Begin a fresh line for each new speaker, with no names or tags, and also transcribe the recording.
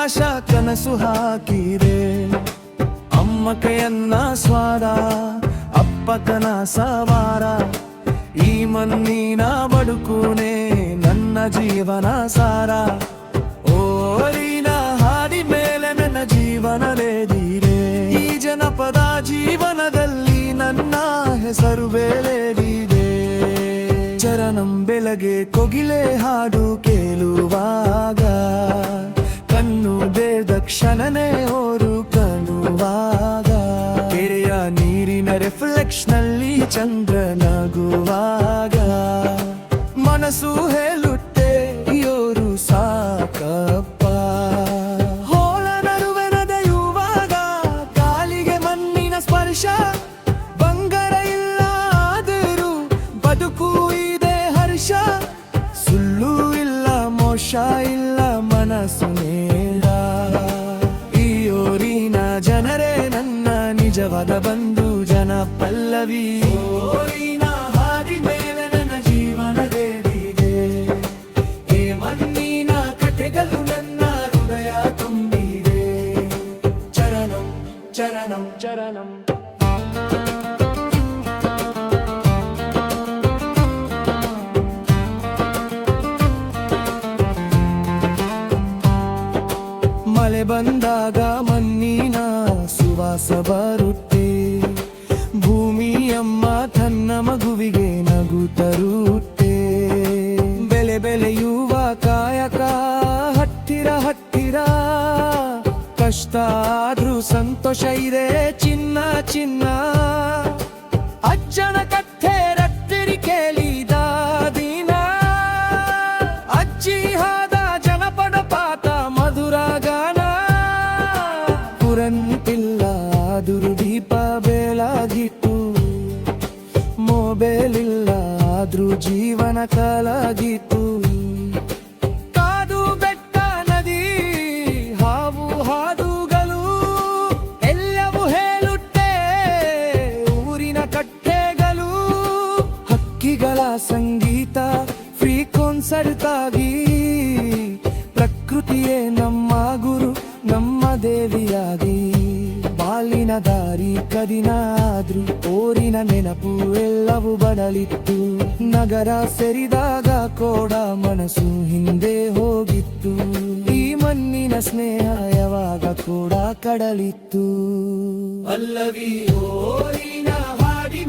ಆಕಾಶ ಕನಸು ಹಾಕಿದೆ. ಅಮ್ಮ ಕೈಯನ್ನ ಸ್ವಾದ, ಅಪ್ಪ ಕನಸ ವಾರ. ಈ ಮಣ್ಣಿನ ಬದುಕುನೇ ನನ್ನ ಜೀವನ ಸಾರ. ಓರಿನ ಹಾಡಿ ಮೇಲೆ ನನ್ನ ಜೀವನಲೇದಿದೆ. ಈ ಜನಪದ ಜೀವನದಲ್ಲಿ ನನ್ನ ಹೆಸರು ಬೆಳೆದಿದೆ. ಚರಣಂ ಬೆಳಗ್ಗೆ ಕೊಗಿಲೆ ಹಾಡು ಕೇಳುವಾಗ, ಕಣ್ಣು ಬೇದ ಕ್ಷಣನೆ ಓರು ಕಣ್ಣುವಾಗ, ಕೆರೆಯ ನೀರಿನ ರಿಫ್ಲೆಕ್ಷನ್ ನಲ್ಲಿ ಚಂದ್ರ ನಗುವಾಗ, ಮನಸ್ಸು ಹೇಳುತ್ತೆ ಯೋರು ಸಾಕಪ್ಪ. ಹೋಳ ನಡುವೆ ನಡೆಯುವಾಗ ಕಾಲಿಗೆ ಮಣ್ಣಿನ ಸ್ಪರ್ಶ. ಬಂಗಾರ ಇಲ್ಲ ಆದರೂ ಬದುಕು ಇದೆ ಹರ್ಷ. ಸುಳ್ಳು ಇಲ್ಲ ಮೋಸ ಇಲ್ಲ ಮನಸ್ಸು ನೇರ. ಈ ಊರಿನ ಜನರೇ ನನ್ನ ನಿಜವಾದ ಬಂಧು ಜನ ಪಲ್ಲವಿ. ಊರಿನ ಹಾದಿ ಮೇಲೆ ನನ್ನ ಜೀವನದೇವಿದೆ. ಈ ಮಣ್ಣಿನ ಕಥೆಗಳು ನನ್ನ ಹೃದಯ ತುಂಬಿದೆ. ಚರಣಂ ಚರಣಂ ಚರಣಂ. ಮಳೆ ಬಂದಾಗ ಮಣ್ಣಿನ ಸುವಾಸ ಬರುತ್ತೆ. ಭೂಮಿಯಮ್ಮ ತನ್ನ ಮಗುವಿಗೆ ನಗು ತರುತ್ತೆ. ಬೆಲೆ ಬೆಳೆಯುವ ಕಾಯಕ ಹತ್ತಿರ ಹತ್ತಿರ. ಕಷ್ಟ ಆದ್ರೂ ಸಂತೋಷ ಇದೆ ಚಿನ್ನ ಚಿನ್ನ. ಅಜ್ಜನ ಕಥೆ ರತ್ತಿರಿ ಕೇಳಿದ ದಿನ. ಅಜ್ಜಿ ಹಾದ ಜನಪದ ಪಾತ ಮಧುರ ಗಾನ. ಕುರಂತಿಲ್ಲ ಆದರೂ ದೀಪ ಬೆಳಗಿತ್ತು. ಮೊಬೈಲ್ ಇಲ್ಲ ಆದ್ರೂ ಜೀವನ ಕಲಾಗಿತ್ತು. ಕಾದು ಬೆಟ್ಟ ನದಿ ಹಾವು ಹಾದುಗಳು ಎಲ್ಲವೂ ಹೇಳುತ್ತೆ ಊರಿನ ಕಟ್ಟೆಗಳು. ಹಕ್ಕಿಗಳ ಸಂಗೀತ ಫ್ರೀ ಕಾನ್ಸರ್ಟ್ ಆಗಿ. ಪ್ರಕೃತಿಯೇ ನಮ್ಮ ಗುರು ನಮ್ಮ ದೇವಿಯಾಗಿ. ಬಾಲಿನ ದಾರಿ ಕದಿನಾದ್ರು ಓರಿನ ನೆನಪು ಎಲ್ಲವೂ ಬದಲಿತ್ತು. ನಗರ ಸೇರಿದಾಗ ಕೂಡ ಮನಸ್ಸು ಹಿಂದೆ ಹೋಗಿತ್ತು. ಈ ಮಣ್ಣಿನ ಸ್ನೇಹ ಯಾವಾಗ ಕೂಡ ಕಡಲಿತ್ತು. ಪಲ್ಲವಿ ಓರಿನ ಹಾಡಿ